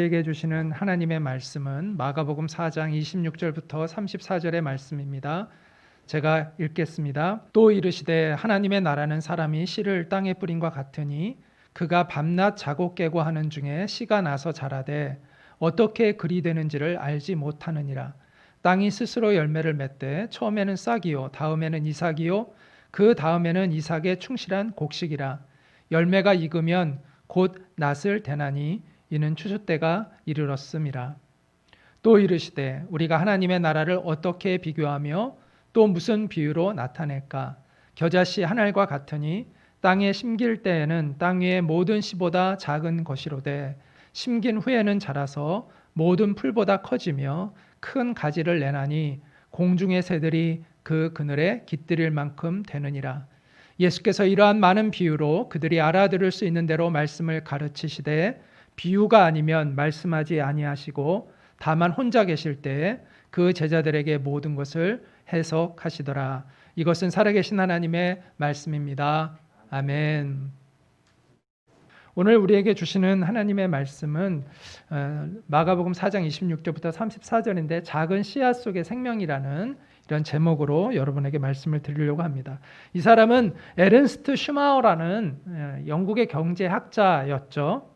우리에게 주시는 하나님의 말씀은 마가복음 4장 26절부터 34절의 말씀입니다. 제가 읽겠습니다. 또 이르시되 하나님의 나라는 사람이 씨를 땅에 뿌린과 같으니 그가 밤낮 자고 깨고 하는 중에 씨가 나서 자라되 어떻게 그리 되는지를 알지 못하느니라. 땅이 스스로 열매를 맺되 처음에는 싹이요 다음에는 이삭이요 그 다음에는 이삭의 충실한 곡식이라. 열매가 익으면 곧 낫을 대나니 이는 추수 때가 이르렀음이라. 또 이르시되 우리가 하나님의 나라를 어떻게 비교하며 또 무슨 비유로 나타낼까? 겨자씨 한 알과 같으니 땅에 심길 때에는 땅 위의 모든 씨보다 작은 것이로되 심긴 후에는 자라서 모든 풀보다 커지며 큰 가지를 내나니 공중의 새들이 그 그늘에 깃들일 만큼 되느니라. 예수께서 이러한 많은 비유로 그들이 알아들을 수 있는 대로 말씀을 가르치시되 비유가 아니면 말씀하지 아니하시고 다만 혼자 계실 때에 그 제자들에게 모든 것을 해석하시더라. 이것은 살아계신 하나님의 말씀입니다. 아멘. 오늘 우리에게 주시는 하나님의 말씀은 마가복음 4장 26절부터 34절인데 작은 씨앗 속의 생명이라는 이런 제목으로 여러분에게 말씀을 드리려고 합니다. 이 사람은 에른스트 슈마우라는 영국의 경제학자였죠.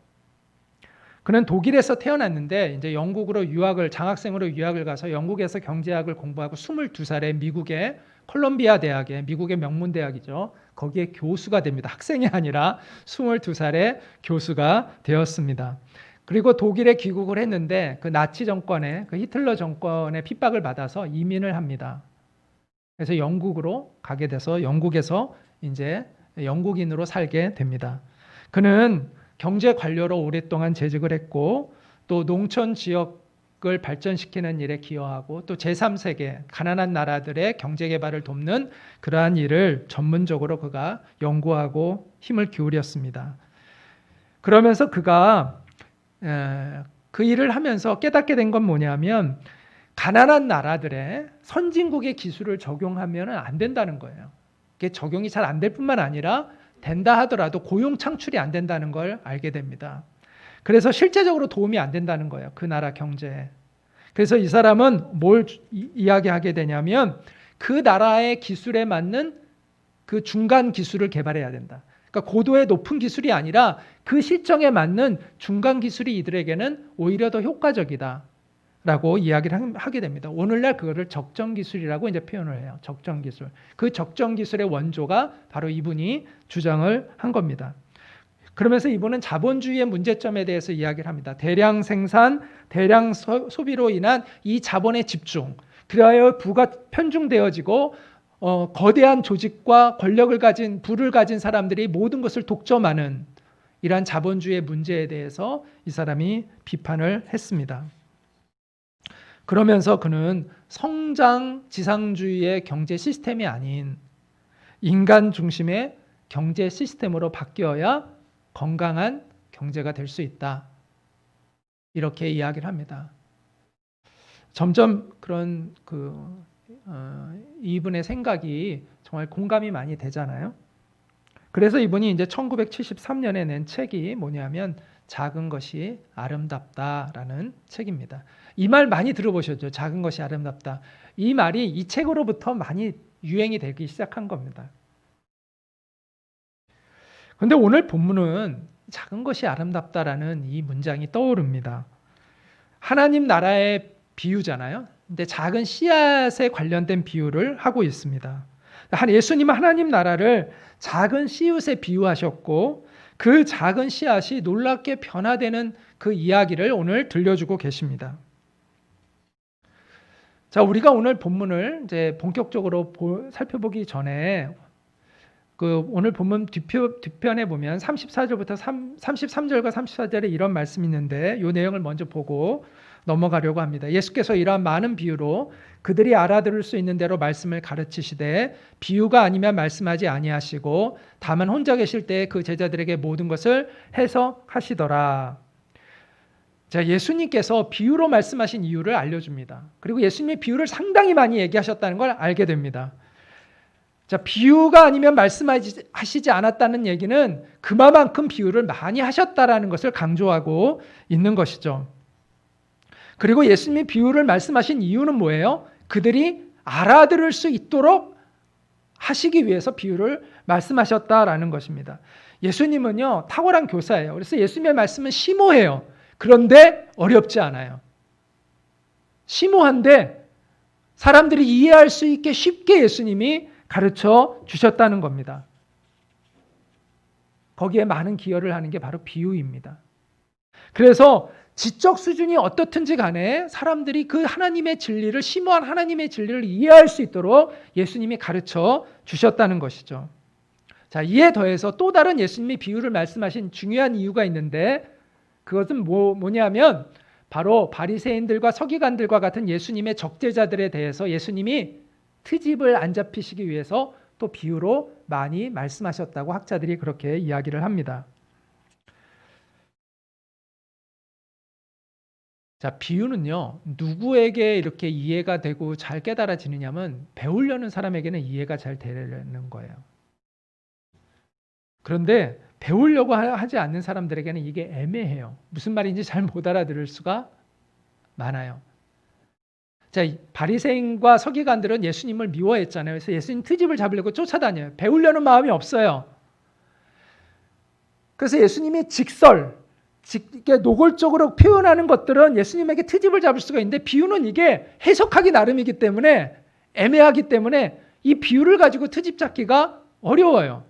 그는 독일에서 태어났는데 이제 영국으로 장학생으로 유학을 가서 영국에서 경제학을 공부하고 22살에 미국의 콜롬비아 대학에 미국의 명문 대학이죠. 거기에 교수가 됩니다. 학생이 아니라 22살에 교수가 되었습니다. 그리고 독일에 귀국을 했는데 그 나치 정권의 그 히틀러 정권의 핍박을 받아서 이민을 합니다. 그래서 영국으로 가게 돼서 영국에서 이제 영국인으로 살게 됩니다. 그는 경제 관료로 오랫동안 재직을 했고 또 농촌 지역을 발전시키는 일에 기여하고 또 제3세계 가난한 나라들의 경제 개발을 돕는 그러한 일을 전문적으로 그가 연구하고 힘을 기울였습니다. 그러면서 그가 그 일을 하면서 깨닫게 된 건 뭐냐면 가난한 나라들의 선진국의 기술을 적용하면 안 된다는 거예요. 그게 적용이 잘 안 될 뿐만 아니라 된다 하더라도 고용 창출이 안 된다는 걸 알게 됩니다. 그래서 실제적으로 도움이 안 된다는 거예요. 그 나라 경제에. 그래서 이 사람은 뭘 이야기하게 되냐면 그 나라의 기술에 맞는 그 중간 기술을 개발해야 된다. 그러니까 고도의 높은 기술이 아니라 그 실정에 맞는 중간 기술이 이들에게는 오히려 더 효과적이다 라고 이야기를 하게 됩니다. 오늘날 그거를 적정 기술이라고 이제 표현을 해요. 적정 기술. 그 적정 기술의 원조가 바로 이분이 주장을 한 겁니다. 그러면서 이분은 자본주의의 문제점에 대해서 이야기를 합니다. 대량 생산, 대량 소비로 인한 이 자본의 집중, 그리하여 부가 편중되어지고 거대한 조직과 권력을 가진 부를 가진 사람들이 모든 것을 독점하는 이러한 자본주의의 문제에 대해서 이 사람이 비판을 했습니다. 그러면서 그는 성장 지상주의의 경제 시스템이 아닌 인간 중심의 경제 시스템으로 바뀌어야 건강한 경제가 될 수 있다. 이렇게 이야기를 합니다. 점점 그런 이분의 생각이 정말 공감이 많이 되잖아요. 그래서 이분이 이제 1973년에 낸 책이 뭐냐면 작은 것이 아름답다라는 책입니다. 이 말 많이 들어보셨죠? 작은 것이 아름답다. 이 말이 이 책으로부터 많이 유행이 되기 시작한 겁니다. 그런데 오늘 본문은 작은 것이 아름답다라는 이 문장이 떠오릅니다. 하나님 나라의 비유잖아요. 근데 작은 씨앗에 관련된 비유를 하고 있습니다. 예수님은 하나님 나라를 작은 씨앗에 비유하셨고 그 작은 씨앗이 놀랍게 변화되는 그 이야기를 오늘 들려주고 계십니다. 자, 우리가 오늘 본문을 이제 본격적으로 살펴보기 전에 오늘 본문 뒤편에 보면 34절부터 33절과 34절에 이런 말씀이 있는데 이 내용을 먼저 보고 넘어가려고 합니다. 예수께서 이러한 많은 비유로 그들이 알아들을 수 있는 대로 말씀을 가르치시되 비유가 아니면 말씀하지 아니하시고 다만 혼자 계실 때 그 제자들에게 모든 것을 해석하시더라. 자, 예수님께서 비유로 말씀하신 이유를 알려줍니다. 그리고 예수님이 비유를 상당히 많이 얘기하셨다는 걸 알게 됩니다. 자, 비유가 아니면 말씀하시지 않았다는 얘기는 그만큼 비유를 많이 하셨다라는 것을 강조하고 있는 것이죠. 그리고 예수님이 비유를 말씀하신 이유는 뭐예요? 그들이 알아들을 수 있도록 하시기 위해서 비유를 말씀하셨다라는 것입니다. 예수님은요, 탁월한 교사예요. 그래서 예수님의 말씀은 심오해요. 그런데 어렵지 않아요. 심오한데 사람들이 이해할 수 있게 쉽게 예수님이 가르쳐 주셨다는 겁니다. 거기에 많은 기여를 하는 게 바로 비유입니다. 그래서 지적 수준이 어떻든지 간에 사람들이 그 하나님의 진리를, 심오한 하나님의 진리를 이해할 수 있도록 예수님이 가르쳐 주셨다는 것이죠. 자, 이에 더해서 또 다른 예수님이 비유를 말씀하신 중요한 이유가 있는데 그것은 뭐냐면 바로 바리새인들과 서기관들과 같은 예수님의 적대자들에 대해서 예수님이 트집을 안 잡히시기 위해서 또 비유로 많이 말씀하셨다고 학자들이 그렇게 이야기를 합니다. 자, 비유는요, 누구에게 이렇게 이해가 되고 잘 깨달아지느냐면 배우려는 사람에게는 이해가 잘 되는 거예요. 그런데 배우려고 하지 않는 사람들에게는 이게 애매해요. 무슨 말인지 잘 못 알아들을 수가 많아요. 자, 바리새인과 서기관들은 예수님을 미워했잖아요. 그래서 예수님 트집을 잡으려고 쫓아다녀요. 배우려는 마음이 없어요. 그래서 예수님이 이게 노골적으로 표현하는 것들은 예수님에게 트집을 잡을 수가 있는데 비유는 이게 해석하기 나름이기 때문에 애매하기 때문에 이 비유를 가지고 트집 잡기가 어려워요.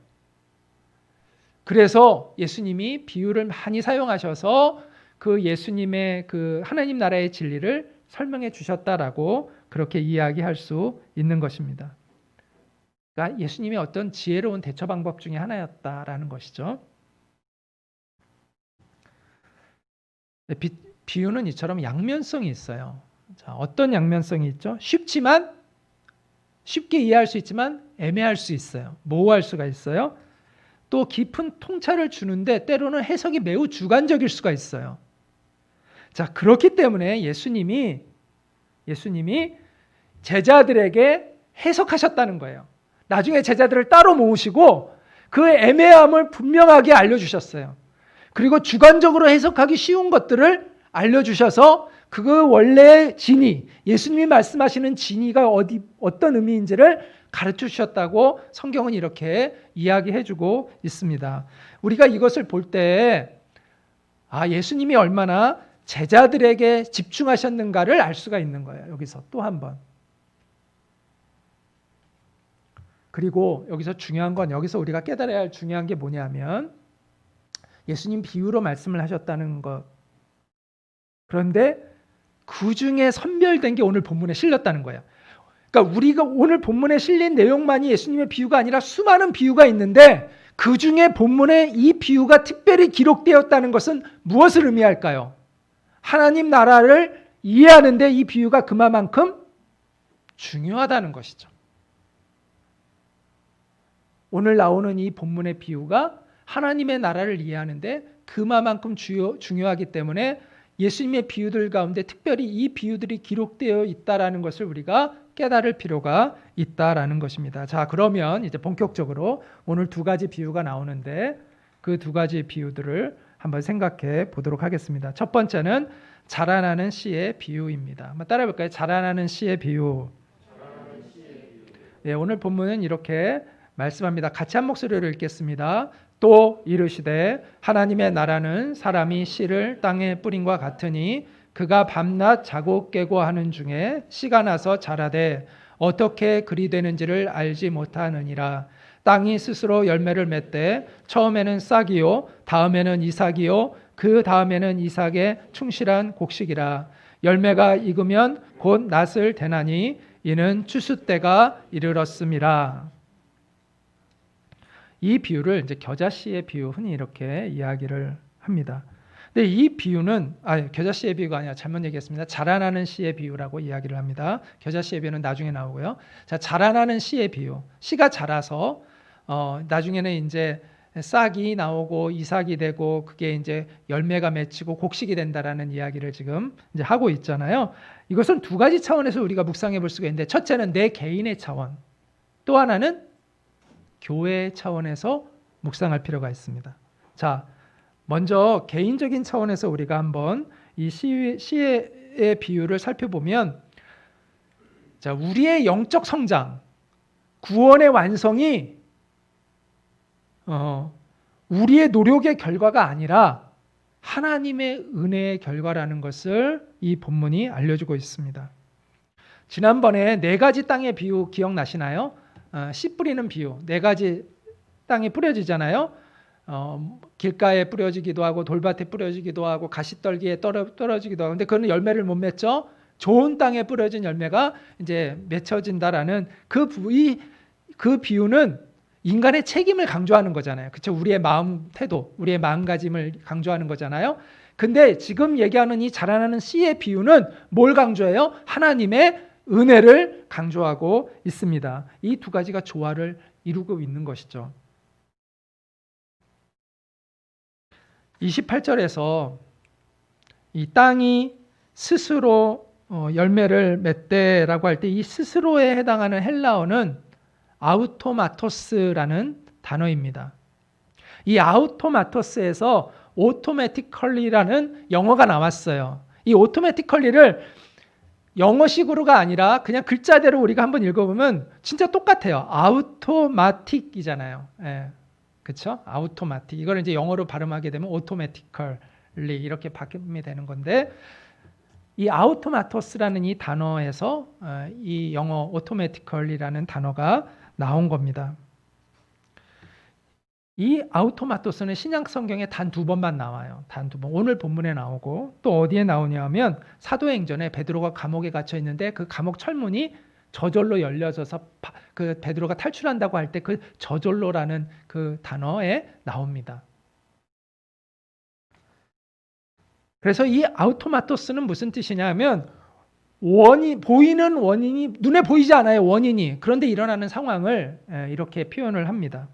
그래서 예수님이 비유를 많이 사용하셔서 그 예수님의 그 하나님 나라의 진리를 설명해 주셨다라고 그렇게 이야기할 수 있는 것입니다. 그러니까 예수님의 어떤 지혜로운 대처 방법 중에 하나였다라는 것이죠. 비유는 이처럼 양면성이 있어요. 자, 어떤 양면성이 있죠? 쉽게 이해할 수 있지만 애매할 수 있어요. 모호할 수가 있어요. 또 깊은 통찰을 주는데 때로는 해석이 매우 주관적일 수가 있어요. 자, 그렇기 때문에 예수님이 제자들에게 해석하셨다는 거예요. 나중에 제자들을 따로 모으시고 그 애매함을 분명하게 알려주셨어요. 그리고 주관적으로 해석하기 쉬운 것들을 알려주셔서 그 원래의 진의, 예수님이 말씀하시는 진의가 어떤 의미인지를 가르쳐 주셨다고 성경은 이렇게 이야기해주고 있습니다. 우리가 이것을 볼 때 예수님이 얼마나 제자들에게 집중하셨는가를 알 수가 있는 거예요. 여기서 또 한 번. 그리고 여기서 중요한 건 여기서 우리가 깨달아야 할 중요한 게 뭐냐면 예수님 비유로 말씀을 하셨다는 것. 그런데 그 중에 선별된 게 오늘 본문에 실렸다는 거예요. 그러니까 우리가 오늘 본문에 실린 내용만이 예수님의 비유가 아니라 수많은 비유가 있는데 그 중에 본문에 이 비유가 특별히 기록되었다는 것은 무엇을 의미할까요? 하나님 나라를 이해하는데 이 비유가 그만큼 중요하다는 것이죠. 오늘 나오는 이 본문의 비유가 하나님의 나라를 이해하는데 그만큼 중요하기 때문에 예수님의 비유들 가운데 특별히 이 비유들이 기록되어 있다라는 것을 우리가 깨달을 필요가 있다라는 것입니다. 자, 그러면 이제 본격적으로 오늘 두 가지 비유가 나오는데 그 두 가지 비유들을 한번 생각해 보도록 하겠습니다. 첫 번째는 자라나는 씨의 비유입니다. 한번 따라해 볼까요? 자라나는 씨의 비유. 네, 오늘 본문은 이렇게 말씀합니다. 같이 한 목소리로 읽겠습니다. 또 이르시되 하나님의 나라는 사람이 씨를 땅에 뿌린과 같으니 그가 밤낮 자고 깨고 하는 중에 씨가 나서 자라되 어떻게 그리 되는지를 알지 못하느니라. 땅이 스스로 열매를 맺되 처음에는 싹이요 다음에는 이삭이요 그 다음에는 이삭의 충실한 곡식이라. 열매가 익으면 곧 낫을 대나니 이는 추수 때가 이르렀음이라. 이 비유를 이제 겨자씨의 비유 흔히 이렇게 이야기를 합니다. 근데 이 비유는 겨자씨의 비유가 아니라 잘못 얘기했습니다. 자라나는 씨의 비유라고 이야기를 합니다. 겨자씨의 비유는 나중에 나오고요. 자, 자라나는 씨의 비유. 씨가 자라서 나중에는 이제 싹이 나오고 이삭이 되고 그게 이제 열매가 맺히고 곡식이 된다라는 이야기를 지금 이제 하고 있잖아요. 이것은 두 가지 차원에서 우리가 묵상해 볼 수가 있는데 첫째는 내 개인의 차원, 또 하나는 교회의 차원에서 묵상할 필요가 있습니다. 자, 먼저 개인적인 차원에서 우리가 한번 이 씨의 비유를 살펴보면, 자, 우리의 영적 성장, 구원의 완성이 우리의 노력의 결과가 아니라 하나님의 은혜의 결과라는 것을 이 본문이 알려주고 있습니다. 지난번에 4가지 땅의 비유 기억나시나요? 씨 뿌리는 비유. 4가지 땅에 뿌려지잖아요. 길가에 뿌려지기도 하고 돌밭에 뿌려지기도 하고 가시떨기에 떨어지기도 하고. 근데 그거는 열매를 못 맺죠. 좋은 땅에 뿌려진 열매가 이제 맺혀진다라는 그 비유는 인간의 책임을 강조하는 거잖아요. 그렇죠? 우리의 마음 태도, 우리의 마음가짐을 강조하는 거잖아요. 근데 지금 얘기하는 이 자라나는 씨의 비유는 뭘 강조해요? 하나님의 은혜를 강조하고 있습니다. 이 2가지가 조화를 이루고 있는 것이죠. 28절에서 이 땅이 스스로 열매를 맺대라고 할 때 이 스스로에 해당하는 헬라어는 아우토마토스라는 단어입니다. 이 아우토마토스에서 automatically라는 영어가 나왔어요. 이 automatically를 영어식으로가 아니라 그냥 글자대로 우리가 한번 읽어보면 진짜 똑같아요. automatic이잖아요. 예, 그렇죠? automatic. 이걸 이제 영어로 발음하게 되면 automatically 이렇게 바뀌면 되는 건데, 이 automatos라는 이 단어에서 이 영어 automatically라는 단어가 나온 겁니다. 이 아우토마토스는 신약 성경에 단 2번만 나와요. 단 2번. 오늘 본문에 나오고 또 어디에 나오냐면 사도행전에 베드로가 감옥에 갇혀 있는데 그 감옥 철문이 저절로 열려져서 그 베드로가 탈출한다고 할 때 그 저절로라는 그 단어에 나옵니다. 그래서 이 아우토마토스는 무슨 뜻이냐면 보이는 원인이 눈에 보이지 않아요. 원인이. 그런데 일어나는 상황을 이렇게 표현을 합니다.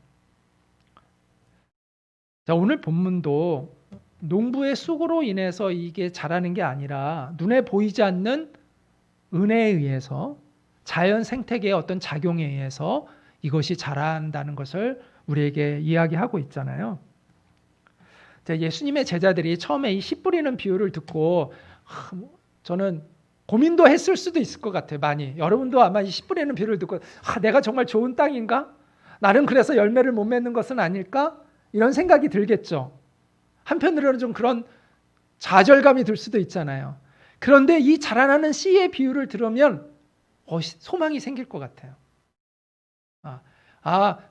자, 오늘 본문도 농부의 쑥으로 인해서 이게 자라는 게 아니라 눈에 보이지 않는 은혜에 의해서 자연 생태계의 어떤 작용에 의해서 이것이 자란다는 것을 우리에게 이야기하고 있잖아요. 자, 예수님의 제자들이 처음에 이 씨 뿌리는 비유를 듣고 저는 고민도 했을 수도 있을 것 같아요. 많이. 여러분도 아마 이 씨 뿌리는 비유를 듣고 내가 정말 좋은 땅인가? 나는 그래서 열매를 못 맺는 것은 아닐까? 이런 생각이 들겠죠. 한편으로는 좀 그런 좌절감이 들 수도 있잖아요. 그런데 이 자라나는 씨의 비유를 들으면 소망이 생길 것 같아요.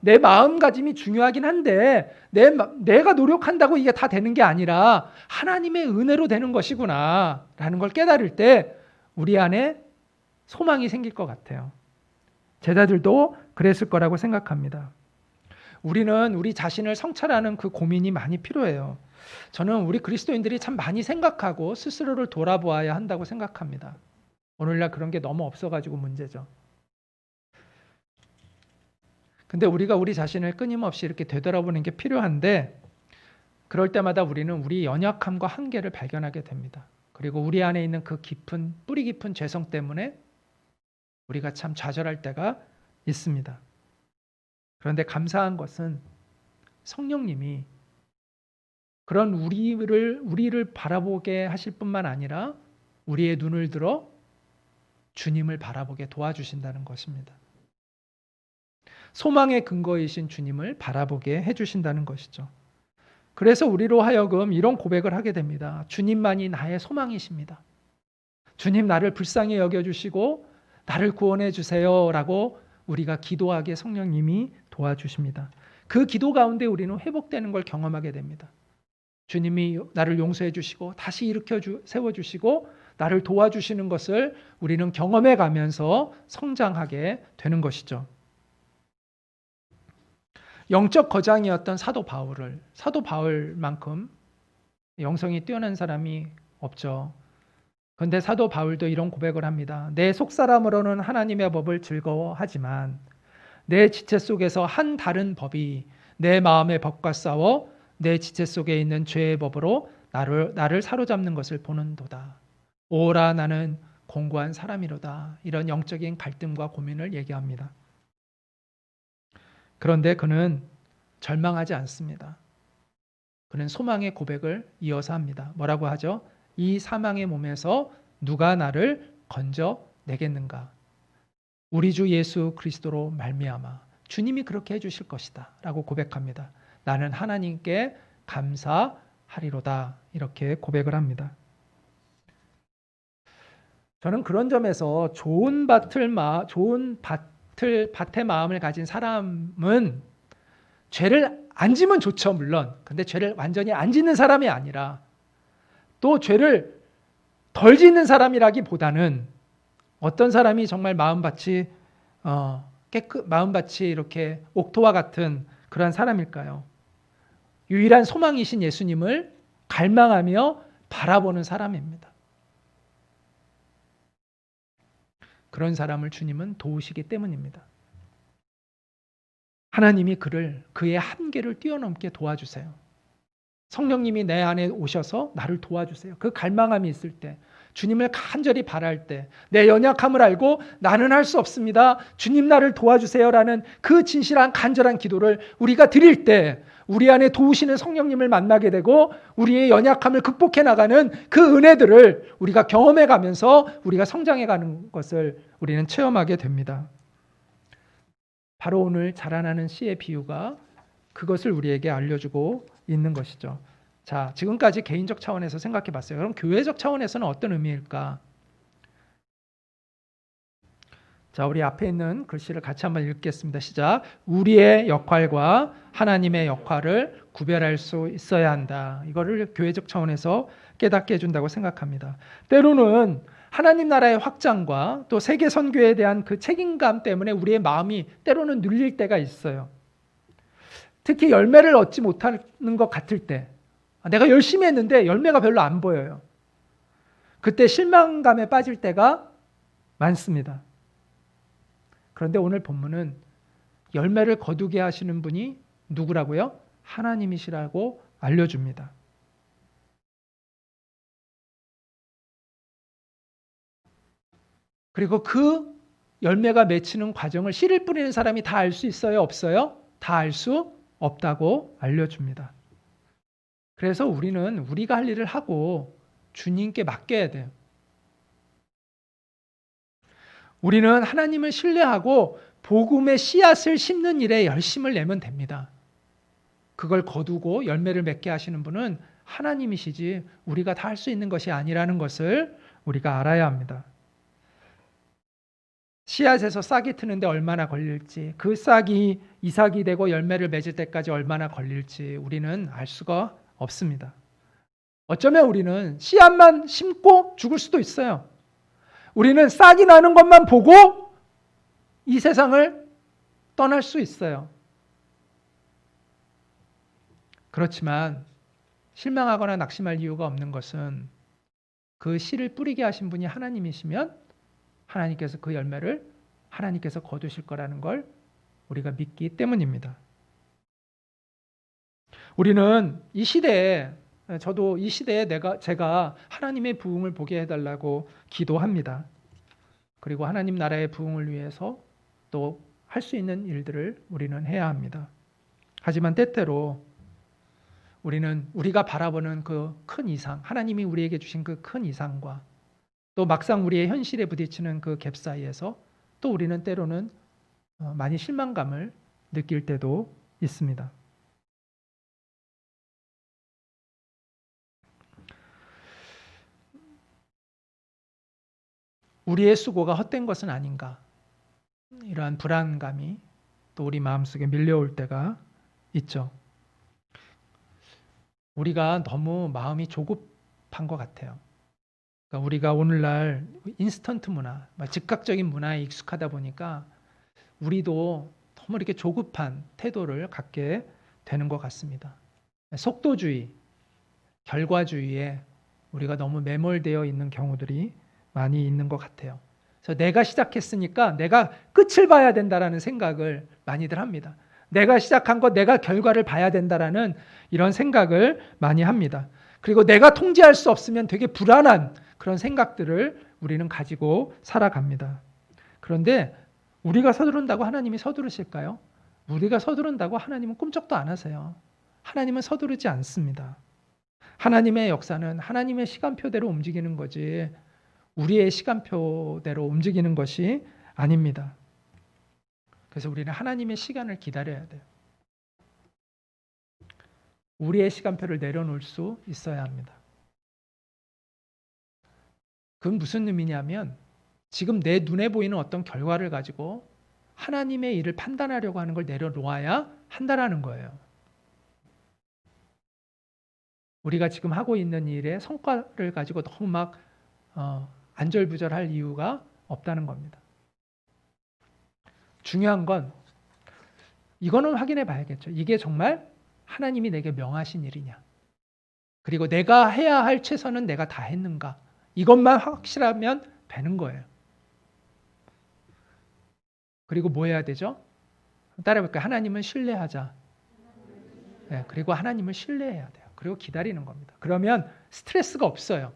내 마음가짐이 중요하긴 한데 내가 노력한다고 이게 다 되는 게 아니라 하나님의 은혜로 되는 것이구나 라는 걸 깨달을 때 우리 안에 소망이 생길 것 같아요. 제자들도 그랬을 거라고 생각합니다. 우리는 우리 자신을 성찰하는 그 고민이 많이 필요해요. 저는 우리 그리스도인들이 참 많이 생각하고 스스로를 돌아보아야 한다고 생각합니다. 오늘날 그런 게 너무 없어가지고 문제죠. 근데 우리가 우리 자신을 끊임없이 이렇게 되돌아보는 게 필요한데, 그럴 때마다 우리는 우리 연약함과 한계를 발견하게 됩니다. 그리고 우리 안에 있는 그 뿌리 깊은 죄성 때문에 우리가 참 좌절할 때가 있습니다. 그런데 감사한 것은 성령님이 그런 우리를 바라보게 하실 뿐만 아니라 우리의 눈을 들어 주님을 바라보게 도와주신다는 것입니다. 소망의 근거이신 주님을 바라보게 해주신다는 것이죠. 그래서 우리로 하여금 이런 고백을 하게 됩니다. 주님만이 나의 소망이십니다. 주님 나를 불쌍히 여겨주시고 나를 구원해 주세요 라고 우리가 기도하게 성령님이 도와주십니다. 그 기도 가운데 우리는 회복되는 걸 경험하게 됩니다. 주님이 나를 용서해 주시고 다시 일으켜 세워주시고 나를 도와주시는 것을 우리는 경험해 가면서 성장하게 되는 것이죠. 영적 거장이었던 사도 바울만큼 영성이 뛰어난 사람이 없죠. 그런데 사도 바울도 이런 고백을 합니다. 내 속사람으로는 하나님의 법을 즐거워하지만 내 지체 속에서 한 다른 법이 내 마음의 법과 싸워 내 지체 속에 있는 죄의 법으로 나를 사로잡는 것을 보는도다. 오라 나는 공고한 사람이로다. 이런 영적인 갈등과 고민을 얘기합니다. 그런데 그는 절망하지 않습니다. 그는 소망의 고백을 이어서 합니다. 뭐라고 하죠? 이 사망의 몸에서 누가 나를 건져내겠는가? 우리 주 예수 그리스도로 말미암아 주님이 그렇게 해주실 것이다 라고 고백합니다. 나는 하나님께 감사하리로다 이렇게 고백을 합니다. 저는 그런 점에서 좋은 밭의 마음을 가진 사람은 죄를 안 지면 좋죠, 물론. 근데 죄를 완전히 안 짓는 사람이 아니라 또 죄를 덜 짓는 사람이라기보다는 어떤 사람이 정말 마음밭이 이렇게 옥토와 같은 그러한 사람일까요? 유일한 소망이신 예수님을 갈망하며 바라보는 사람입니다. 그런 사람을 주님은 도우시기 때문입니다. 하나님이 그의 한계를 뛰어넘게 도와주세요. 성령님이 내 안에 오셔서 나를 도와주세요. 그 갈망함이 있을 때, 주님을 간절히 바랄 때, 내 연약함을 알고 나는 할 수 없습니다. 주님 나를 도와주세요라는 그 진실한 간절한 기도를 우리가 드릴 때 우리 안에 도우시는 성령님을 만나게 되고 우리의 연약함을 극복해 나가는 그 은혜들을 우리가 경험해 가면서 우리가 성장해 가는 것을 우리는 체험하게 됩니다. 바로 오늘 자라나는 씨의 비유가 그것을 우리에게 알려주고 있는 것이죠. 자, 지금까지 개인적 차원에서 생각해 봤어요. 그럼 교회적 차원에서는 어떤 의미일까? 자, 우리 앞에 있는 글씨를 같이 한번 읽겠습니다. 시작. 우리의 역할과 하나님의 역할을 구별할 수 있어야 한다. 이거를 교회적 차원에서 깨닫게 해준다고 생각합니다. 때로는 하나님 나라의 확장과 또 세계 선교에 대한 그 책임감 때문에 우리의 마음이 때로는 눌릴 때가 있어요. 특히 열매를 얻지 못하는 것 같을 때, 내가 열심히 했는데 열매가 별로 안 보여요. 그때 실망감에 빠질 때가 많습니다. 그런데 오늘 본문은 열매를 거두게 하시는 분이 누구라고요? 하나님이시라고 알려줍니다. 그리고 그 열매가 맺히는 과정을 씨를 뿌리는 사람이 다 알 수 있어요? 없어요? 다 알 수 없다고 알려줍니다. 그래서 우리는 우리가 할 일을 하고 주님께 맡겨야 돼요. 우리는 하나님을 신뢰하고 복음의 씨앗을 심는 일에 열심을 내면 됩니다. 그걸 거두고 열매를 맺게 하시는 분은 하나님이시지 우리가 다 할 수 있는 것이 아니라는 것을 우리가 알아야 합니다. 씨앗에서 싹이 트는데 얼마나 걸릴지, 그 싹이 이삭이 되고 열매를 맺을 때까지 얼마나 걸릴지 우리는 알 수가 없습니다. 어쩌면 우리는 씨앗만 심고 죽을 수도 있어요. 우리는 싹이 나는 것만 보고 이 세상을 떠날 수 있어요. 그렇지만 실망하거나 낙심할 이유가 없는 것은 그 씨를 뿌리게 하신 분이 하나님이시면 하나님께서 그 열매를 하나님께서 거두실 거라는 걸 우리가 믿기 때문입니다. 우리는 이 시대에, 저도 이 시대에 제가 하나님의 부흥을 보게 해달라고 기도합니다. 그리고 하나님 나라의 부흥을 위해서 또 할 수 있는 일들을 우리는 해야 합니다. 하지만 때때로 우리는 우리가 바라보는 그 큰 이상, 하나님이 우리에게 주신 그 큰 이상과 또 막상 우리의 현실에 부딪히는 그 갭 사이에서 또 우리는 때로는 많이 실망감을 느낄 때도 있습니다. 우리의 수고가 헛된 것은 아닌가, 이러한 불안감이 또 우리 마음속에 밀려올 때가 있죠. 우리가 너무 마음이 조급한 것 같아요. 그러니까 우리가 오늘날 인스턴트 문화, 즉각적인 문화에 익숙하다 보니까 우리도 너무 이렇게 조급한 태도를 갖게 되는 것 같습니다. 속도주의, 결과주의에 우리가 너무 매몰되어 있는 경우들이 많이 있는 것 같아요. 그래서 내가 시작했으니까 내가 끝을 봐야 된다라는 생각을 많이들 합니다. 내가 시작한 것, 내가 결과를 봐야 된다라는 이런 생각을 많이 합니다. 그리고 내가 통제할 수 없으면 되게 불안한 그런 생각들을 우리는 가지고 살아갑니다. 그런데 우리가 서두른다고 하나님이 서두르실까요? 우리가 서두른다고 하나님은 꿈쩍도 안 하세요. 하나님은 서두르지 않습니다. 하나님의 역사는 하나님의 시간표대로 움직이는 거지 우리의 시간표대로 움직이는 것이 아닙니다. 그래서 우리는 하나님의 시간을 기다려야 돼요. 우리의 시간표를 내려놓을 수 있어야 합니다. 그건 무슨 의미냐면 지금 내 눈에 보이는 어떤 결과를 가지고 하나님의 일을 판단하려고 하는 걸 내려놓아야 한다라는 거예요. 우리가 지금 하고 있는 일의 성과를 가지고 너무 막 안절부절할 이유가 없다는 겁니다. 중요한 건 이거는 확인해 봐야겠죠. 이게 정말 하나님이 내게 명하신 일이냐. 그리고 내가 해야 할 최선은 내가 다 했는가. 이것만 확실하면 되는 거예요. 그리고 뭐 해야 되죠? 따라해볼까요? 하나님을 신뢰하자. 네, 그리고 하나님을 신뢰해야 돼요. 그리고 기다리는 겁니다. 그러면 스트레스가 없어요.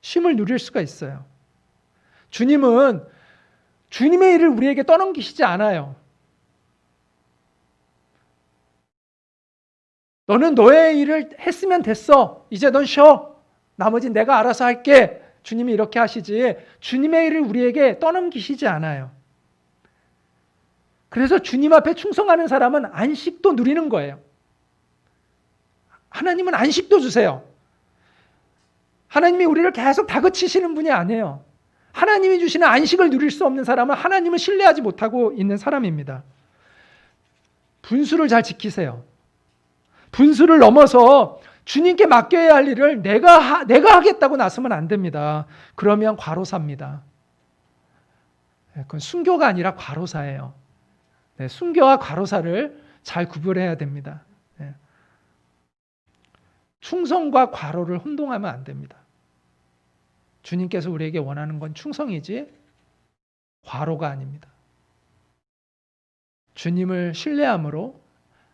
쉼을 누릴 수가 있어요. 주님은 주님의 일을 우리에게 떠넘기시지 않아요. 너는 너의 일을 했으면 됐어. 이제 넌 쉬어. 나머지는 내가 알아서 할게. 주님이 이렇게 하시지. 주님의 일을 우리에게 떠넘기시지 않아요. 그래서 주님 앞에 충성하는 사람은 안식도 누리는 거예요. 하나님은 안식도 주세요. 하나님이 우리를 계속 다그치시는 분이 아니에요. 하나님이 주시는 안식을 누릴 수 없는 사람은 하나님을 신뢰하지 못하고 있는 사람입니다. 분수를 잘 지키세요. 분수를 넘어서 주님께 맡겨야 할 일을 내가 하겠다고 나서면 안 됩니다. 그러면 과로사입니다. 그건 순교가 아니라 과로사예요. 네, 순교와 과로사를 잘 구별해야 됩니다. 네. 충성과 과로를 혼동하면 안 됩니다. 주님께서 우리에게 원하는 건 충성이지 과로가 아닙니다. 주님을 신뢰함으로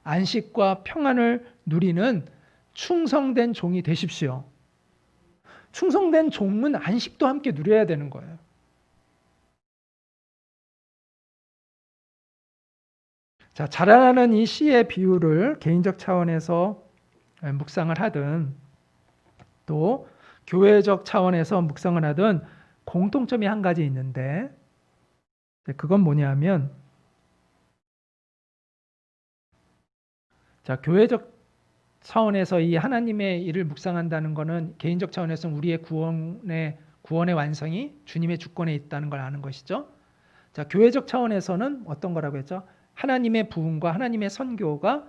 안식과 평안을 누리는 충성된 종이 되십시오. 충성된 종은 안식도 함께 누려야 되는 거예요. 자, 자라나는 이 씨의 비유를 개인적 차원에서 묵상을 하든 또 교회적 차원에서 묵상을 하든 공통점이 한 가지 있는데 그건 뭐냐면 자, 교회적 차원에서 이 하나님의 일을 묵상한다는 것은 개인적 차원에서는 우리의 구원의 완성이 주님의 주권에 있다는 걸 아는 것이죠. 자, 교회적 차원에서는 어떤 거라고 했죠? 하나님의 부흥과 하나님의 선교가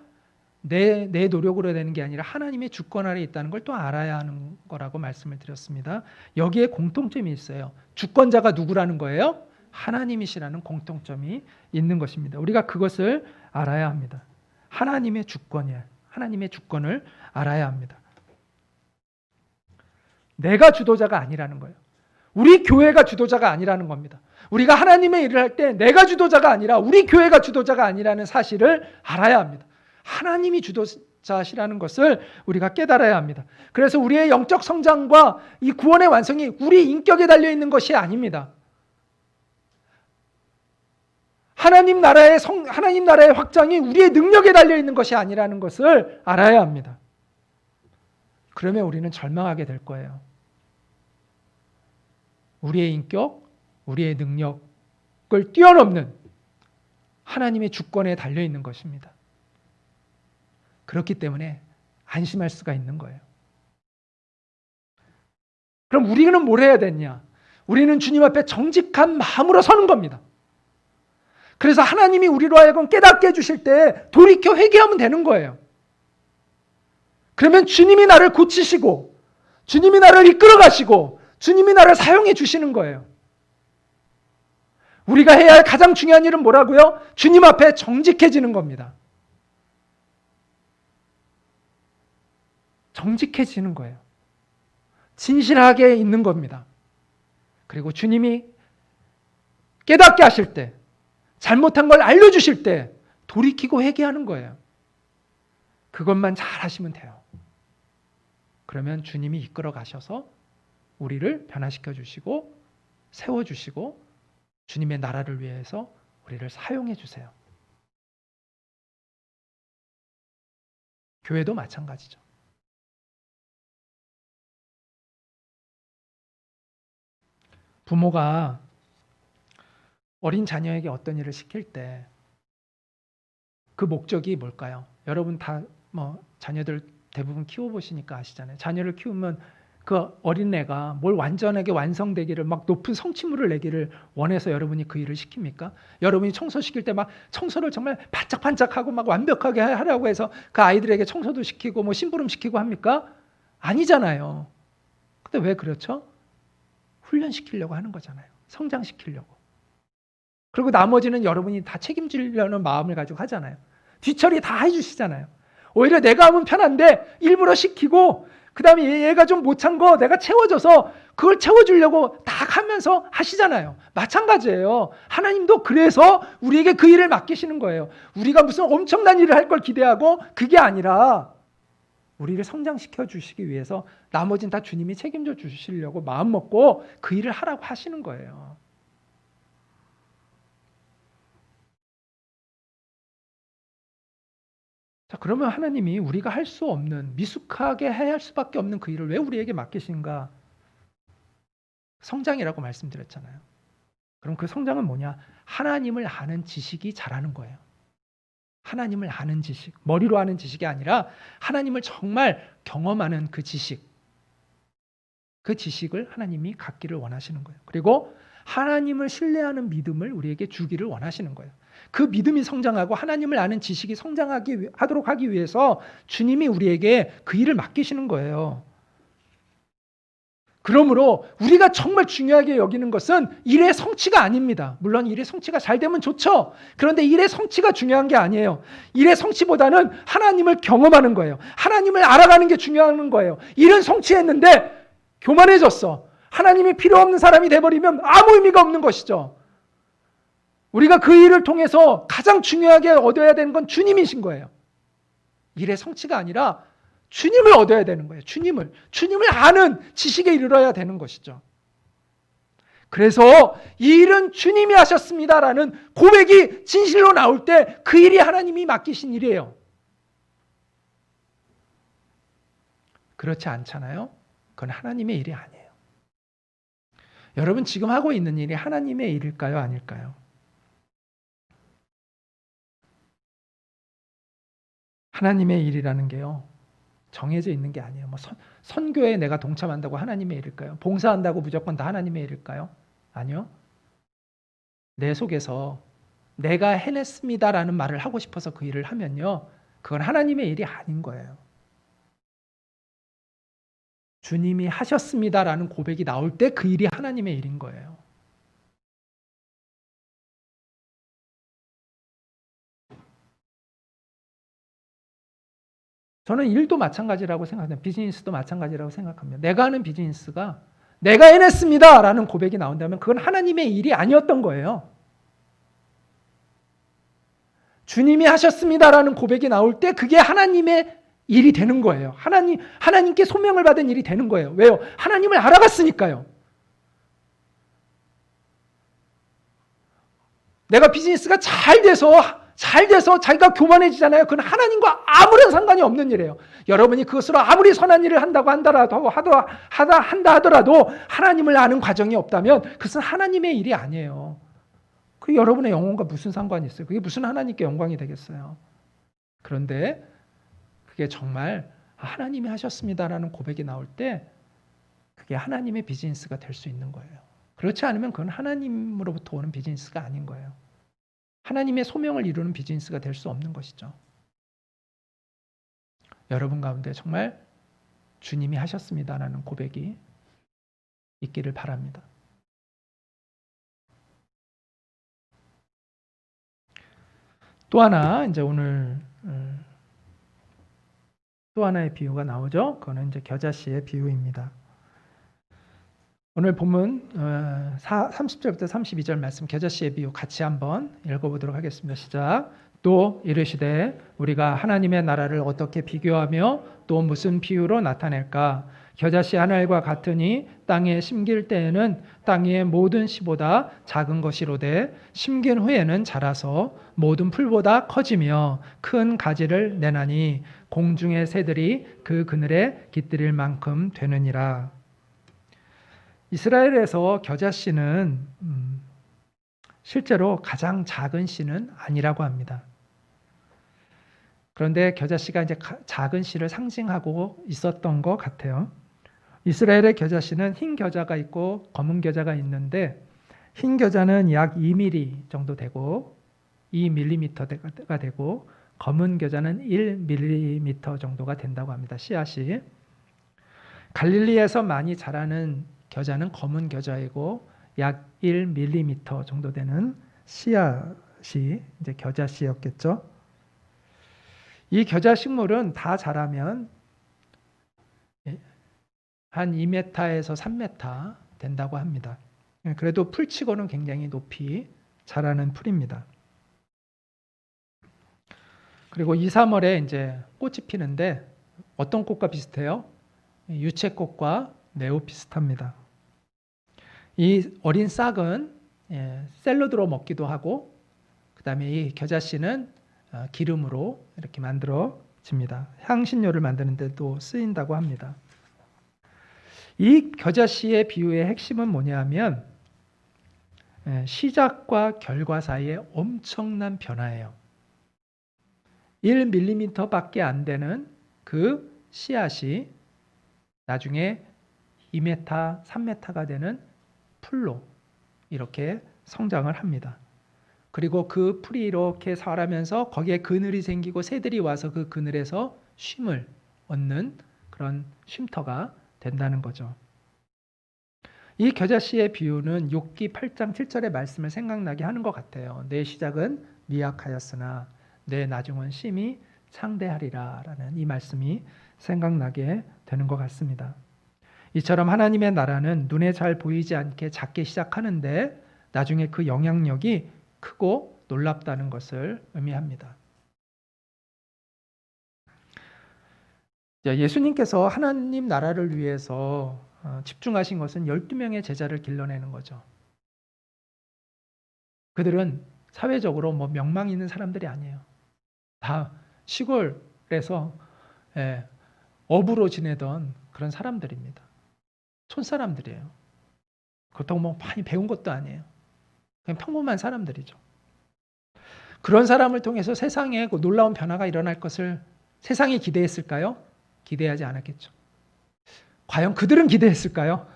내 노력으로 되는 게 아니라 하나님의 주권 아래 있다는 걸 또 알아야 하는 거라고 말씀을 드렸습니다. 여기에 공통점이 있어요. 주권자가 누구라는 거예요? 하나님이시라는 공통점이 있는 것입니다. 우리가 그것을 알아야 합니다. 하나님의 주권이에요. 하나님의 주권을 알아야 합니다. 내가 주도자가 아니라는 거예요. 우리 교회가 주도자가 아니라는 겁니다. 우리가 하나님의 일을 할 때 내가 주도자가 아니라 우리 교회가 주도자가 아니라는 사실을 알아야 합니다. 하나님이 주도자시라는 것을 우리가 깨달아야 합니다. 그래서 우리의 영적 성장과 이 구원의 완성이 우리 인격에 달려있는 것이 아닙니다. 하나님 나라의 확장이 우리의 능력에 달려있는 것이 아니라는 것을 알아야 합니다. 그러면 우리는 절망하게 될 거예요. 우리의 인격, 우리의 능력을 뛰어넘는 하나님의 주권에 달려있는 것입니다. 그렇기 때문에 안심할 수가 있는 거예요. 그럼 우리는 뭘 해야 되냐? 우리는 주님 앞에 정직한 마음으로 서는 겁니다. 그래서 하나님이 우리로 하여금 깨닫게 해주실 때 돌이켜 회개하면 되는 거예요. 그러면 주님이 나를 고치시고 주님이 나를 이끌어 가시고 주님이 나를 사용해 주시는 거예요. 우리가 해야 할 가장 중요한 일은 뭐라고요? 주님 앞에 정직해지는 겁니다. 정직해지는 거예요. 진실하게 있는 겁니다. 그리고 주님이 깨닫게 하실 때, 잘못한 걸 알려주실 때 돌이키고 회개하는 거예요. 그것만 잘 하시면 돼요. 그러면 주님이 이끌어 가셔서 우리를 변화시켜 주시고 세워주시고 주님의 나라를 위해서 우리를 사용해 주세요. 교회도 마찬가지죠. 부모가 어린 자녀에게 어떤 일을 시킬 때 그 목적이 뭘까요? 여러분 다 자녀들 대부분 키워보시니까 아시잖아요. 자녀를 키우면 그 어린애가 뭘 완전하게 완성되기를, 막 높은 성취물을 내기를 원해서 여러분이 그 일을 시킵니까? 여러분이 청소시킬 때 막 청소를 정말 반짝반짝하고 막 완벽하게 하라고 해서 그 아이들에게 청소도 시키고 뭐 심부름 시키고 합니까? 아니잖아요. 근데 왜 그렇죠? 훈련시키려고 하는 거잖아요. 성장시키려고. 그리고 나머지는 여러분이 다 책임지려는 마음을 가지고 하잖아요. 뒤처리 다 해주시잖아요. 오히려 내가 하면 편한데 일부러 시키고, 그 다음에 얘가 좀 못 찬 거 내가 채워줘서 그걸 채워주려고 다 하면서 하시잖아요. 마찬가지예요. 하나님도 그래서 우리에게 그 일을 맡기시는 거예요. 우리가 무슨 엄청난 일을 할 걸 기대하고, 그게 아니라 우리를 성장시켜 주시기 위해서 나머지는 다 주님이 책임져 주시려고 마음 먹고 그 일을 하라고 하시는 거예요. 자, 그러면 하나님이 우리가 할 수 없는, 미숙하게 해야 할 수밖에 없는 그 일을 왜 우리에게 맡기신가? 성장이라고 말씀드렸잖아요. 그럼 그 성장은 뭐냐? 하나님을 아는 지식이 자라는 거예요. 하나님을 아는 지식, 머리로 아는 지식이 아니라 하나님을 정말 경험하는 그 지식, 그 지식을 하나님이 갖기를 원하시는 거예요. 그리고 하나님을 신뢰하는 믿음을 우리에게 주기를 원하시는 거예요. 그 믿음이 성장하고 하나님을 아는 지식이 성장하도록 하기 위해서 주님이 우리에게 그 일을 맡기시는 거예요. 그러므로 우리가 정말 중요하게 여기는 것은 일의 성취가 아닙니다. 물론 일의 성취가 잘 되면 좋죠. 그런데 일의 성취가 중요한 게 아니에요. 일의 성취보다는 하나님을 경험하는 거예요. 하나님을 알아가는 게 중요한 거예요. 일은 성취했는데 교만해졌어. 하나님이 필요 없는 사람이 돼버리면 아무 의미가 없는 것이죠. 우리가 그 일을 통해서 가장 중요하게 얻어야 되는 건 주님이신 거예요. 일의 성취가 아니라 주님을 얻어야 되는 거예요. 주님을 아는 지식에 이르러야 되는 것이죠. 그래서 이 일은 주님이 하셨습니다라는 고백이 진실로 나올 때 그 일이 하나님이 맡기신 일이에요. 그렇지 않잖아요? 그건 하나님의 일이 아니에요. 여러분 지금 하고 있는 일이 하나님의 일일까요? 아닐까요? 하나님의 일이라는 게요, 정해져 있는 게 아니에요. 선교에 내가 동참한다고 하나님의 일일까요? 봉사한다고 무조건 다 하나님의 일일까요? 아니요. 내 속에서 내가 해냈습니다라는 말을 하고 싶어서 그 일을 하면요, 그건 하나님의 일이 아닌 거예요. 주님이 하셨습니다라는 고백이 나올 때 그 일이 하나님의 일인 거예요. 저는 일도 마찬가지라고 생각합니다. 비즈니스도 마찬가지라고 생각합니다. 내가 하는 비즈니스가 내가 해냈습니다 라는 고백이 나온다면 그건 하나님의 일이 아니었던 거예요. 주님이 하셨습니다 라는 고백이 나올 때 그게 하나님의 일이 되는 거예요. 하나님께 소명을 받은 일이 되는 거예요. 왜요? 하나님을 알아갔으니까요. 내가 비즈니스가 잘 돼서 자기가 교만해지잖아요. 그건 하나님과 아무런 상관이 없는 일이에요. 여러분이 그것으로 아무리 선한 일을 한다 하더라도 하나님을 아는 과정이 없다면 그것은 하나님의 일이 아니에요. 그게 여러분의 영혼과 무슨 상관이 있어요? 그게 무슨 하나님께 영광이 되겠어요? 그런데 그게 정말 하나님이 하셨습니다라는 고백이 나올 때 그게 하나님의 비즈니스가 될 수 있는 거예요. 그렇지 않으면 그건 하나님으로부터 오는 비즈니스가 아닌 거예요. 하나님의 소명을 이루는 비즈니스가 될 수 없는 것이죠. 여러분 가운데 정말 주님이 하셨습니다라는 고백이 있기를 바랍니다. 또 하나 이제 오늘 또 하나의 비유가 나오죠. 그거는 이제 겨자씨의 비유입니다. 오늘 본문 30절부터 32절 말씀 겨자씨의 비유 같이 한번 읽어보도록 하겠습니다. 시작. 또 이르시되 우리가 하나님의 나라를 어떻게 비교하며 또 무슨 비유로 나타낼까? 겨자씨 한 알과 같으니 땅에 심길 때에는 땅 위의 모든 씨보다 작은 것이로되 심긴 후에는 자라서 모든 풀보다 커지며 큰 가지를 내나니 공중의 새들이 그 그늘에 깃들일 만큼 되느니라. 이스라엘에서 겨자씨는 실제로 가장 작은 씨는 아니라고 합니다. 그런데 겨자씨가 이제 작은 씨를 상징하고 있었던 것 같아요. 이스라엘의 겨자씨는 흰 겨자가 있고 검은 겨자가 있는데, 흰 겨자는 약 2mm 정도 되고 2mm가 되고, 검은 겨자는 1mm 정도가 된다고 합니다. 씨앗이. 갈릴리에서 많이 자라는 겨자는 검은 겨자이고 약 1mm 정도 되는 씨앗이 이제 겨자씨였겠죠. 이 겨자 식물은 다 자라면 한 2m에서 3m 된다고 합니다. 그래도 풀치고는 굉장히 높이 자라는 풀입니다. 그리고 2, 3월에 이제 꽃이 피는데 어떤 꽃과 비슷해요? 유채꽃과 매우 비슷합니다. 이 어린 싹은 샐러드로 먹기도 하고, 그 다음에 이 겨자씨는 기름으로 이렇게 만들어집니다. 향신료를 만드는 데도 쓰인다고 합니다. 이 겨자씨의 비유의 핵심은 뭐냐면 시작과 결과 사이에 엄청난 변화예요. 1mm밖에 안 되는 그 씨앗이 나중에 2m, 3m가 되는 풀로 이렇게 성장을 합니다. 그리고 그 풀이 이렇게 자라면서 거기에 그늘이 생기고 새들이 와서 그 그늘에서 쉼을 얻는 그런 쉼터가 된다는 거죠. 이 겨자씨의 비유는 욥기 8장 7절의 말씀을 생각나게 하는 것 같아요. 내 시작은 미약하였으나 내 나중은 심히 창대하리라 라는 이 말씀이 생각나게 되는 것 같습니다. 이처럼 하나님의 나라는 눈에 잘 보이지 않게 작게 시작하는데 나중에 그 영향력이 크고 놀랍다는 것을 의미합니다. 예수님께서 하나님 나라를 위해서 집중하신 것은 12명의 제자를 길러내는 거죠. 그들은 사회적으로 명망 있는 사람들이 아니에요. 다 시골에서 어부로 지내던 그런 사람들입니다. 촌사람들이에요. 그렇다고 많이 배운 것도 아니에요. 그냥 평범한 사람들이죠. 그런 사람을 통해서 세상에 놀라운 변화가 일어날 것을 세상이 기대했을까요? 기대하지 않았겠죠. 과연 그들은 기대했을까요?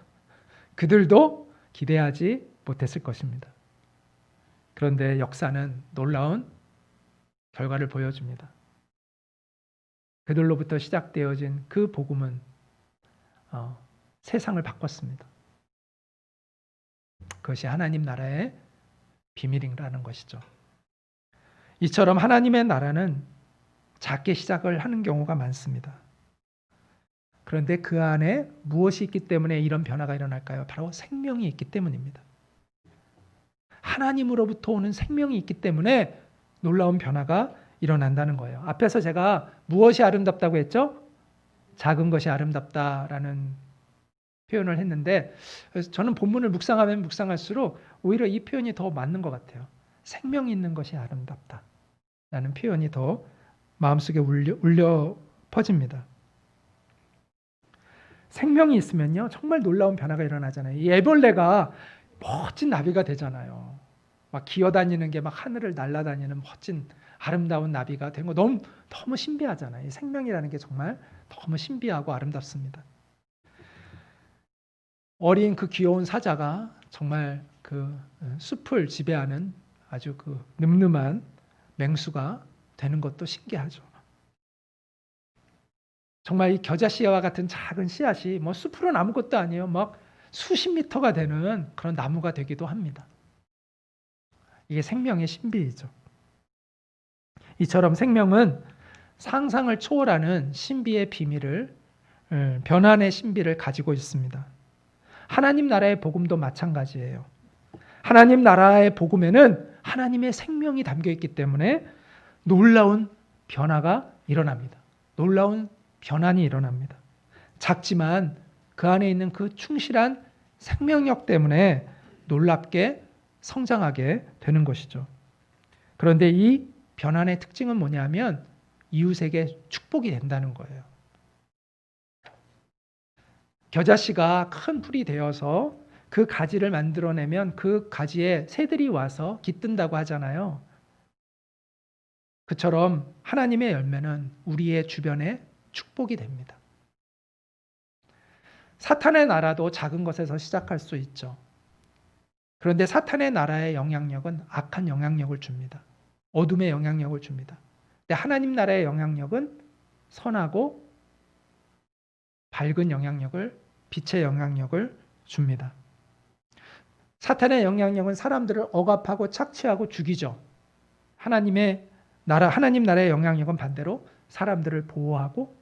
그들도 기대하지 못했을 것입니다. 그런데 역사는 놀라운 결과를 보여줍니다. 그들로부터 시작되어진 그 복음은 세상을 바꿨습니다. 그것이 하나님 나라의 비밀이라는 것이죠. 이처럼 하나님의 나라는 작게 시작을 하는 경우가 많습니다. 그런데 그 안에 무엇이 있기 때문에 이런 변화가 일어날까요? 바로 생명이 있기 때문입니다. 하나님으로부터 오는 생명이 있기 때문에 놀라운 변화가 일어난다는 거예요. 앞에서 제가 무엇이 아름답다고 했죠? 작은 것이 아름답다라는 표현을 했는데, 저는 본문을 묵상하면 묵상할수록 오히려 이 표현이 더 맞는 것 같아요. 생명 있는 것이 아름답다라는 표현이 더 마음속에 울려 퍼집니다. 생명이 있으면요 정말 놀라운 변화가 일어나잖아요. 이 애벌레가 멋진 나비가 되잖아요. 막 기어다니는 게 막 하늘을 날아다니는 멋진 아름다운 나비가 된 거 너무 신비하잖아요. 생명이라는 게 정말 너무 신비하고 아름답습니다. 어린 그 귀여운 사자가 정말 그 숲을 지배하는 아주 그 늠름한 맹수가 되는 것도 신기하죠. 정말 이 겨자씨와 같은 작은 씨앗이 숲으로는 아무것도 아니에요. 막 수십 미터가 되는 그런 나무가 되기도 합니다. 이게 생명의 신비이죠. 이처럼 생명은 상상을 초월하는 신비의 비밀을, 변환의 신비를 가지고 있습니다. 하나님 나라의 복음도 마찬가지예요. 하나님 나라의 복음에는 하나님의 생명이 담겨 있기 때문에 놀라운 변화가 일어납니다. 놀라운 변환이 일어납니다. 작지만 그 안에 있는 그 충실한 생명력 때문에 놀랍게 성장하게 되는 것이죠. 그런데 이 변환의 특징은 뭐냐면 이웃에게 축복이 된다는 거예요. 겨자씨가 큰 풀이 되어서 그 가지를 만들어내면 그 가지에 새들이 와서 깃든다고 하잖아요. 그처럼 하나님의 열매는 우리의 주변에 축복이 됩니다. 사탄의 나라도 작은 것에서 시작할 수 있죠. 그런데 사탄의 나라의 영향력은 악한 영향력을 줍니다. 어둠의 영향력을 줍니다. 근데 하나님 나라의 영향력은 선하고 밝은 영향력을, 빛의 영향력을 줍니다. 사탄의 영향력은 사람들을 억압하고 착취하고 죽이죠. 하나님 나라의 영향력은 반대로 사람들을 보호하고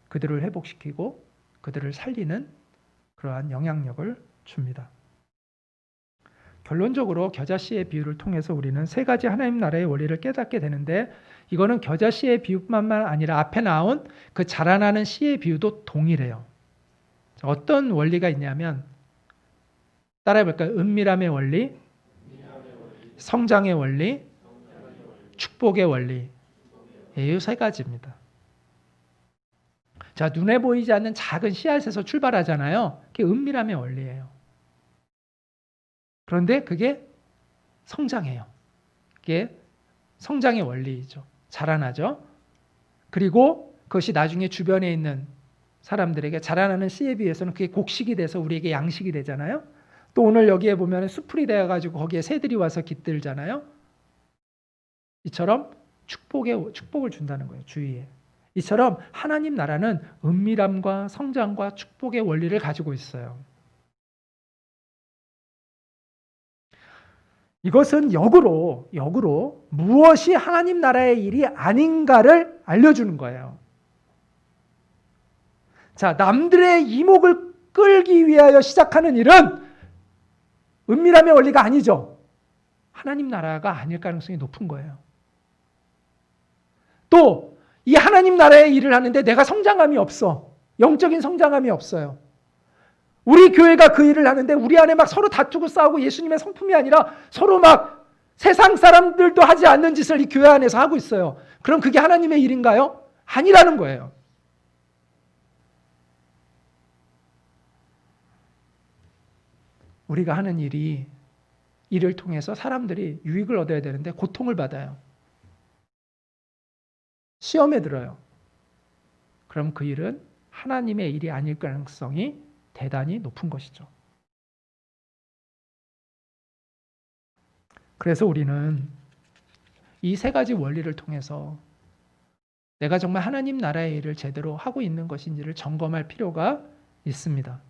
그들을 회복시키고 그들을 살리는 그러한 영향력을 줍니다. 결론적으로 겨자씨의 비유를 통해서 우리는 세 가지 하나님 나라의 원리를 깨닫게 되는데, 이거는 겨자씨의 비유뿐만 아니라 앞에 나온 그 자라나는 씨의 비유도 동일해요. 어떤 원리가 있냐면, 따라해볼까요? 은밀함의 원리, 성장의 원리, 축복의 원리. 이 세 가지입니다. 자, 눈에 보이지 않는 작은 씨앗에서 출발하잖아요. 그게 은밀함의 원리예요. 그런데 그게 성장해요. 그게 성장의 원리이죠. 자라나죠. 그리고 그것이 나중에 주변에 있는 사람들에게, 자라나는 씨에 비해서는 그게 곡식이 돼서 우리에게 양식이 되잖아요. 또 오늘 여기에 보면 숯불이 되어가지고 거기에 새들이 와서 깃들잖아요. 이처럼 축복을 준다는 거예요. 주위에. 이처럼 하나님 나라는 은밀함과 성장과 축복의 원리를 가지고 있어요. 이것은 역으로 무엇이 하나님 나라의 일이 아닌가를 알려주는 거예요. 자, 남들의 이목을 끌기 위하여 시작하는 일은 은밀함의 원리가 아니죠. 하나님 나라가 아닐 가능성이 높은 거예요. 또 이 하나님 나라의 일을 하는데 내가 성장함이 없어. 영적인 성장함이 없어요. 우리 교회가 그 일을 하는데 우리 안에 막 서로 다투고 싸우고 예수님의 성품이 아니라 서로 막 세상 사람들도 하지 않는 짓을 이 교회 안에서 하고 있어요. 그럼 그게 하나님의 일인가요? 아니라는 거예요. 우리가 하는 일을 통해서 사람들이 유익을 얻어야 되는데 고통을 받아요. 시험에 들어요. 그럼 그 일은 하나님의 일이 아닐 가능성이 대단히 높은 것이죠. 그래서 우리는 이 세 가지 원리를 통해서 내가 정말 하나님 나라의 일을 제대로 하고 있는 것인지를 점검할 필요가 있습니다.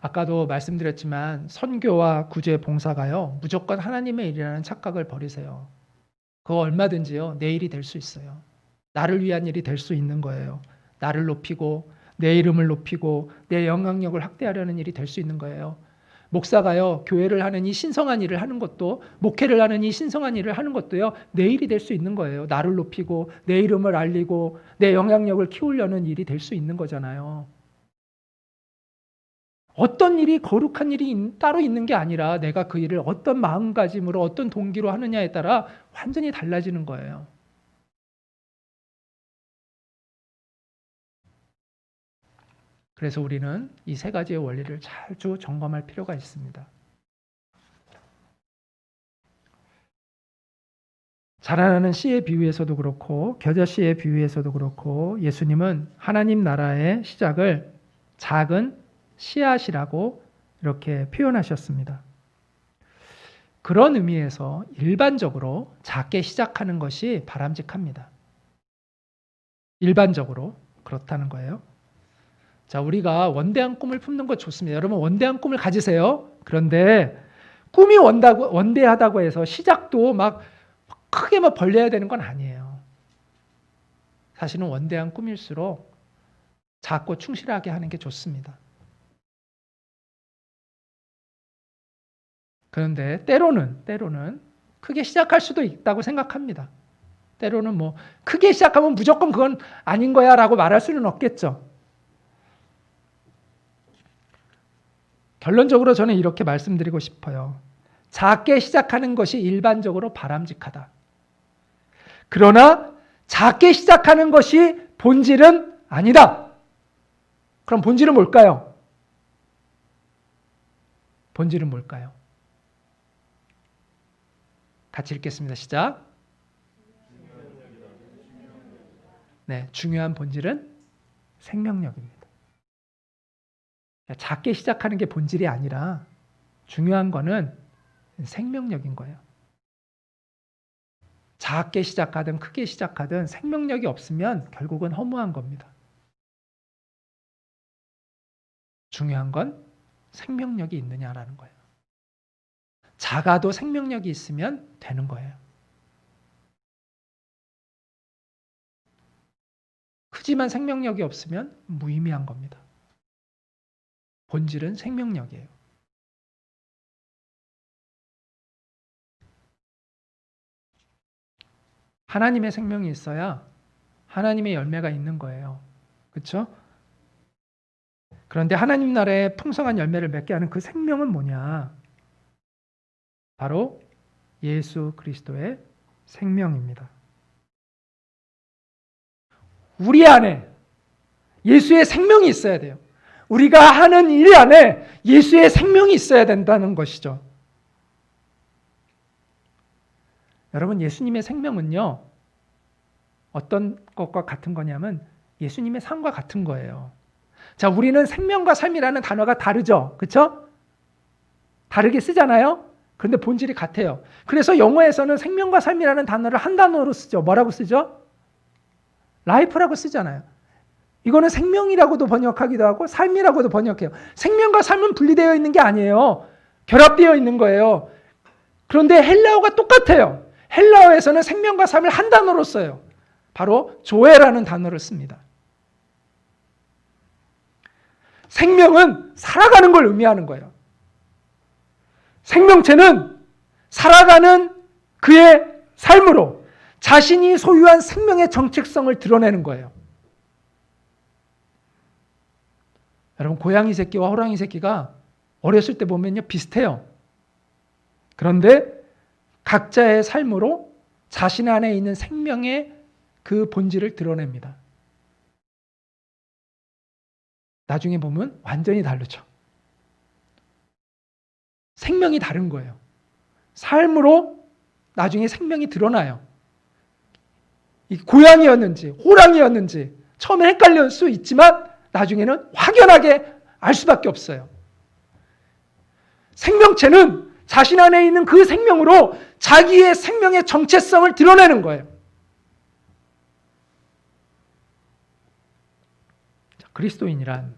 아까도 말씀드렸지만 선교와 구제 봉사가요, 무조건 하나님의 일이라는 착각을 버리세요. 그거 얼마든지요, 내 일이 될 수 있어요. 나를 위한 일이 될 수 있는 거예요. 나를 높이고 내 이름을 높이고 내 영향력을 확대하려는 일이 될 수 있는 거예요. 목사가요, 교회를 하는 이 신성한 일을 하는 것도, 목회를 하는 이 신성한 일을 하는 것도요, 내 일이 될 수 있는 거예요. 나를 높이고 내 이름을 알리고 내 영향력을 키우려는 일이 될 수 있는 거잖아요. 어떤 일이 거룩한 일이 따로 있는 게 아니라 내가 그 일을 어떤 마음가짐으로 어떤 동기로 하느냐에 따라 완전히 달라지는 거예요. 그래서 우리는 이 세 가지의 원리를 자주 점검할 필요가 있습니다. 자라나는 씨의 비유에서도 그렇고 겨자씨의 비유에서도 그렇고 예수님은 하나님 나라의 시작을 작은 씨앗이라고 이렇게 표현하셨습니다. 그런 의미에서 일반적으로 작게 시작하는 것이 바람직합니다. 일반적으로 그렇다는 거예요. 자, 우리가 원대한 꿈을 품는 것 좋습니다. 여러분 원대한 꿈을 가지세요. 그런데 꿈이 원대하다고 해서 시작도 막 크게 막 벌려야 되는 건 아니에요. 사실은 원대한 꿈일수록 작고 충실하게 하는 게 좋습니다. 그런데 때로는 크게 시작할 수도 있다고 생각합니다. 때로는 뭐 크게 시작하면 무조건 그건 아닌 거야 라고 말할 수는 없겠죠. 결론적으로 저는 이렇게 말씀드리고 싶어요. 작게 시작하는 것이 일반적으로 바람직하다. 그러나 작게 시작하는 것이 본질은 아니다. 그럼 본질은 뭘까요? 본질은 뭘까요? 같이 읽겠습니다. 시작. 네, 중요한 본질은 생명력입니다. 작게 시작하는 게 본질이 아니라 중요한 거는 생명력인 거예요. 작게 시작하든 크게 시작하든 생명력이 없으면 결국은 허무한 겁니다. 중요한 건 생명력이 있느냐라는 거예요. 작아도 생명력이 있으면 되는 거예요. 크지만 생명력이 없으면 무의미한 겁니다. 본질은 생명력이에요. 하나님의 생명이 있어야 하나님의 열매가 있는 거예요. 그렇죠? 그런데 하나님 나라의 풍성한 열매를 맺게 하는 그 생명은 뭐냐? 바로 예수 그리스도의 생명입니다. 우리 안에 예수의 생명이 있어야 돼요. 우리가 하는 일 안에 예수의 생명이 있어야 된다는 것이죠. 여러분, 예수님의 생명은요, 어떤 것과 같은 거냐면 예수님의 삶과 같은 거예요. 자, 우리는 생명과 삶이라는 단어가 다르죠. 그렇죠? 다르게 쓰잖아요. 그런데 본질이 같아요. 그래서 영어에서는 생명과 삶이라는 단어를 한 단어로 쓰죠. 뭐라고 쓰죠? 라이프라고 쓰잖아요. 이거는 생명이라고도 번역하기도 하고 삶이라고도 번역해요. 생명과 삶은 분리되어 있는 게 아니에요. 결합되어 있는 거예요. 그런데 헬라어가 똑같아요. 헬라어에서는 생명과 삶을 한 단어로 써요. 바로 조에라는 단어를 씁니다. 생명은 살아가는 걸 의미하는 거예요. 생명체는 살아가는 그의 삶으로 자신이 소유한 생명의 정체성을 드러내는 거예요. 여러분, 고양이 새끼와 호랑이 새끼가 어렸을 때 보면요, 비슷해요. 그런데 각자의 삶으로 자신 안에 있는 생명의 그 본질을 드러냅니다. 나중에 보면 완전히 다르죠. 생명이 다른 거예요. 삶으로 나중에 생명이 드러나요. 이 고양이였는지 호랑이였는지 처음에 헷갈릴 수 있지만 나중에는 확연하게 알 수밖에 없어요. 생명체는 자신 안에 있는 그 생명으로 자기의 생명의 정체성을 드러내는 거예요. 그리스도인이란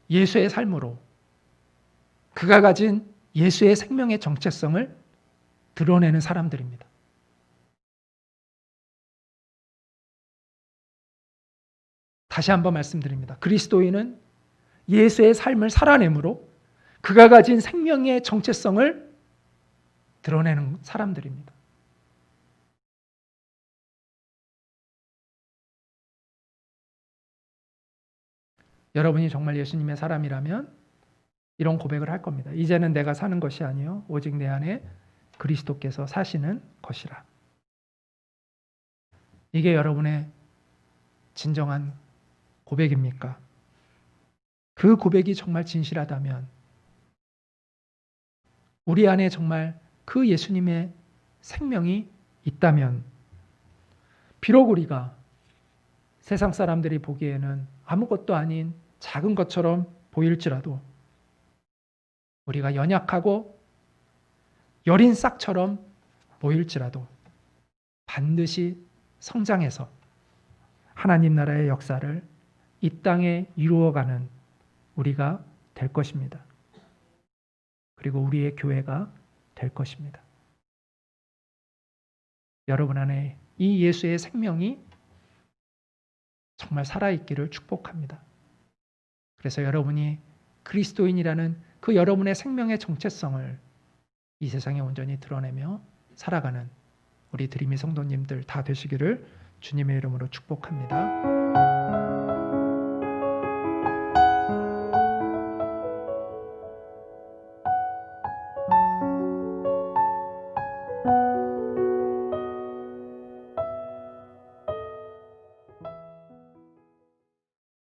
예수의 삶으로 그가 가진 예수의 생명의 정체성을 드러내는 사람들입니다. 다시 한번 말씀드립니다. 그리스도인은 예수의 삶을 살아내므로 그가 가진 생명의 정체성을 드러내는 사람들입니다. 여러분이 정말 예수님의 사람이라면 이런 고백을 할 겁니다. 이제는 내가 사는 것이 아니요 오직 내 안에 그리스도께서 사시는 것이라. 이게 여러분의 진정한 고백입니까? 그 고백이 정말 진실하다면 우리 안에 정말 그 예수님의 생명이 있다면 비록 우리가 세상 사람들이 보기에는 아무것도 아닌 작은 것처럼 보일지라도 우리가 연약하고 여린 싹처럼 보일지라도 반드시 성장해서 하나님 나라의 역사를 이 땅에 이루어가는 우리가 될 것입니다. 그리고 우리의 교회가 될 것입니다. 여러분 안에 이 예수의 생명이 정말 살아있기를 축복합니다. 그래서 여러분이 그리스도인이라는 그 여러분의 생명의 정체성을 이 세상에 온전히 드러내며 살아가는 우리 드림이 성도님들 다 되시기를 주님의 이름으로 축복합니다.